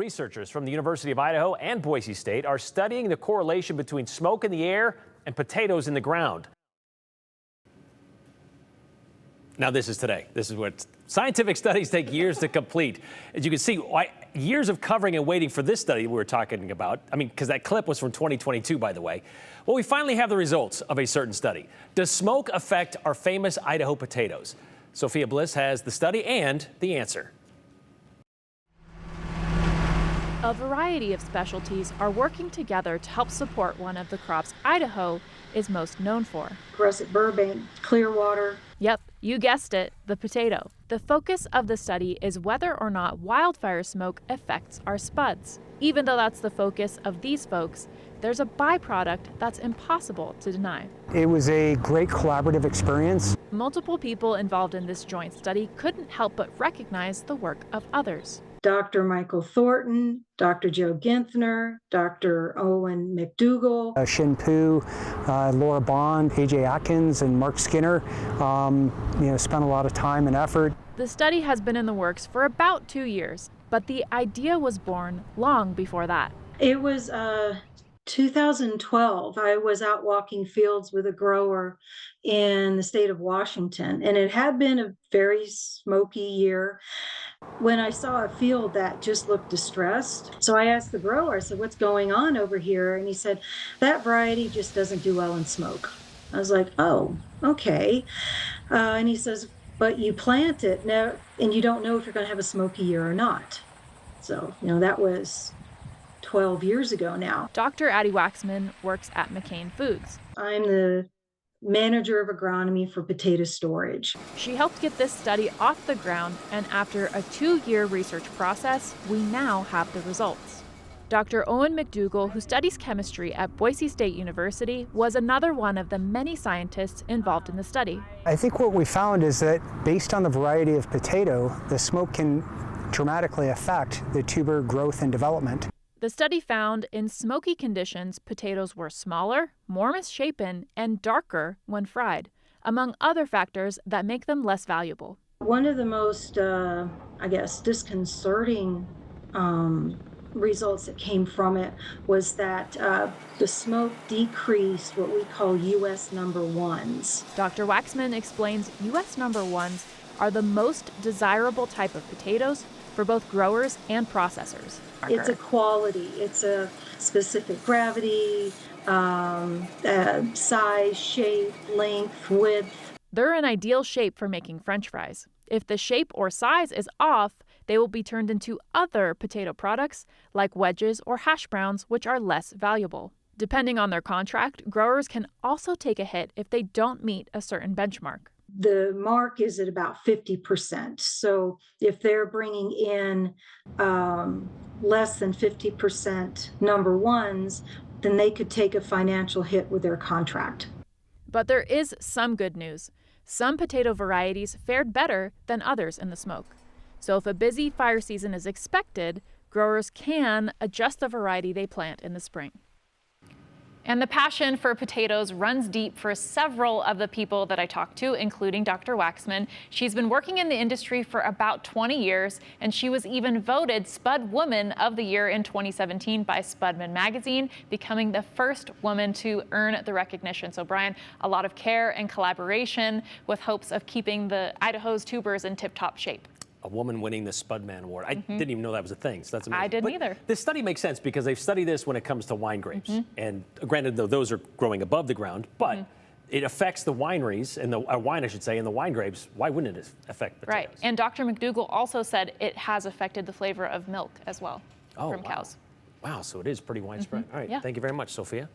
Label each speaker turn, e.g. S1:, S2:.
S1: Researchers from the University of Idaho and Boise State are studying the correlation between smoke in the air and potatoes in the ground. Now, this is today. This is what scientific studies take years to complete. As you can see, years of covering and waiting for this study we were talking about. I mean, because that clip was from 2022, by the way. Well, we finally have the results of a certain study. Does smoke affect our famous Idaho potatoes? Sophia Bliss has the study and the answer.
S2: A variety of specialties are working together to help support one of the crops Idaho is most known for.
S3: Aggressive Burbank, Clearwater.
S2: Yep, you guessed it, the potato. The focus of the study is whether or not wildfire smoke affects our spuds. Even though that's the focus of these folks, there's a byproduct that's impossible to deny.
S4: It was a great collaborative experience.
S2: Multiple people involved in this joint study couldn't help but recognize the work of others.
S3: Dr. Michael Thornton, Dr. Joe Ginthner, Dr. Owen McDougall,
S4: Shin Poo, Laura Bond, AJ Atkins, and Mark Skinner spent a lot of time and effort.
S2: The study has been in the works for about 2 years, but the idea was born long before that.
S3: It was 2012. I was out walking fields with a grower in the state of Washington, and it had been a very smoky year when I saw a field that just looked distressed. So I asked the grower, I said, "What's going on over here?" And he said, "That variety just doesn't do well in smoke." I was like, "Oh, okay." And he says, "But you plant it now, and you don't know if you're going to have a smoky year or not." So, that was 12 years ago now.
S2: Dr. Addie Waxman works at McCain Foods.
S3: I'm the manager of agronomy for potato storage.
S2: She helped get this study off the ground, and after a 2-year research process, we now have the results. Dr. Owen McDougall, who studies chemistry at Boise State University, was another one of the many scientists involved in the study.
S4: I think what we found is that based on the variety of potato, the smoke can dramatically affect the tuber growth and development.
S2: The study found in smoky conditions, potatoes were smaller, more misshapen, and darker when fried, among other factors that make them less valuable.
S3: One of the most, disconcerting results that came from it was that the smoke decreased what we call U.S. number ones.
S2: Dr. Waxman explains U.S. number ones are the most desirable type of potatoes for both growers and processors.
S3: It's a quality, it's a specific gravity, size, shape, length, width.
S2: They're an ideal shape for making French fries. If the shape or size is off, they will be turned into other potato products like wedges or hash browns, which are less valuable. Depending on their contract, growers can also take a hit if they don't meet a certain benchmark.
S3: The mark is at about 50%. So if they're bringing in less than 50% number ones, then they could take a financial hit with their contract.
S2: But there is some good news. Some potato varieties fared better than others in the smoke. So if a busy fire season is expected, growers can adjust the variety they plant in the spring. And the passion for potatoes runs deep for several of the people that I talked to, including Dr. Waxman. She's been working in the industry for about 20 years, and she was even voted Spud Woman of the Year in 2017 by Spudman magazine, becoming the first woman to earn the recognition. So, Brian, a lot of care and collaboration with hopes of keeping the Idaho's tubers in tip-top shape.
S1: A woman winning the Spudman Award. I didn't even know that was a thing, so that's amazing.
S2: I didn't either.
S1: This study makes sense because they've studied this when it comes to wine grapes. And granted, though, those are growing above the ground, but it affects the wineries, and the wine, I should say, and the wine grapes. Why wouldn't it affect potatoes?
S2: Right, and Dr. McDougall also said it has affected the flavor of milk as well from cows.
S1: Wow, so it is pretty widespread. All right, thank you very much, Sophia.